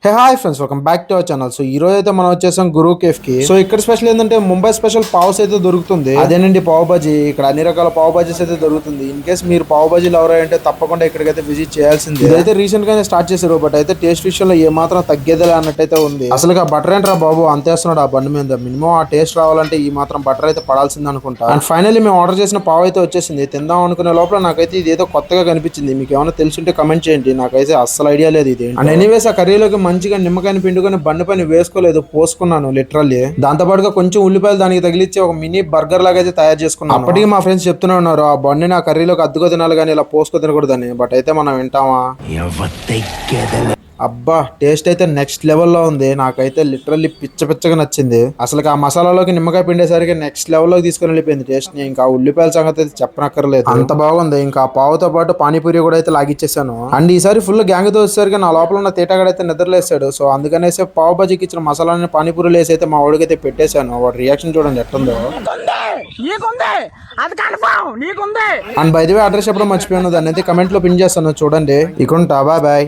Hey hi friends, welcome back to our channel. So ఈ రోజు అయితే మనం వచ్చేసాం గురు కేఫ్ కి. సో ఇక్కడ స్పెషల్ ఏంటంటే ముంబై స్పెషల్ పావ్స్ అయితే దొరుకుతుంది. అదేనండి పావ్ బాజీ. ఇక్కడ అన్ని రకాల పావ్ బాజీస్ అయితే దొరుకుతుంది. ఇన్ కేస్ మీరు పావ్ బాజీలు ఎవరంటే తప్పకుండా ఇక్కడికైతే విజిట్ చేయాల్సింది. ఇదైతే రీసెంట్ గానే స్టార్ట్ చేశారు, బట్ అయితే టేస్ట్ విషయంలో ఏ మాత్రం తగ్గేదిలే అన్నట్టయితే ఉంది. అసలు ఆ బటర్ ఏంట్రా బాబు అంతేస్తున్నాడు ఆ బండి మీద. మినిమం ఆ టేస్ట్ రావాలంటే ఈ మాత్రం బటర్ అయితే పడాల్సింది అనుకుంటా. అండ్ ఫైనల్లీ మేము ఆర్డర్ చేసిన పావ్ అయితే వచ్చేసింది. తిందాం అనుకునే లోపల నాకైతే ఇదేదో కొత్తగా కనిపించింది. మీకు ఏమైనా తెలుసుంటే కమెంట్ చేయండి. నాకైతే అస్సలు ఐడియా లేదు ఇది. అండ్ ఎనీవేస్ ఆ కర్రీలోకి మంచిగా నిమ్మకాయని పిండుకొని బండి పైన వేసుకోలేదు, పోసుకున్నాను లిటరల్లీ. దాంతో పాటుగా కొంచెం ఉల్లిపాయలు దానికి తగిలిచ్చి ఒక మినీ బర్గర్ లాగా అయితే తయారు చేసుకున్నాను. అప్పటికి మా ఫ్రెండ్స్ చెప్తూనే ఉన్నారు ఆ బండిని ఆ కర్రీలోకి అద్దుకో తినాలి కానీ ఇలా పోసుకో తినకూడదని. బట్ అయితే మనం వింటామా? అబ్బా టేస్ట్ అయితే నెక్స్ట్ లెవెల్లో ఉంది. నాకైతే లిటరల్లీ పిచ్చగా నచ్చింది. అసలు ఆ మసాలాలోకి నిమ్మకాయ పిండేసరికి నెక్స్ట్ లెవెల్లోకి తీసుకొని వెళ్ళిపోయింది టేస్ట్ ని. ఇంకా ఉల్లిపాయల సంగతి అయితే చెప్పనక్కర్లేదు, అంత బాగుంది. ఇంకా పావుతో పాటు పానీపూరి కూడా అయితే లాగిచ్చేసాను. అండ్ ఈసారి ఫుల్ గ్యాంగ్ తో వచ్చేసరికి నా లోపల ఉన్న తేటగాడైతే నిద్రలేసాడు. సో అందుకనేసి పావు బజీకి ఇచ్చిన మసాలాని పానీపూరి వేసి అయితే మా వాడికి అయితే పెట్టేశాను. వాడి రియాక్షన్ చూడండి ఎట్టుందో. And by the way address చెప్పడం మర్చిపోయాను, దాన్ని అయితే కమెంట్ లో పిన్ చేస్తాను చూడండి. ఇకుంటా, బాయ్ బాయ్.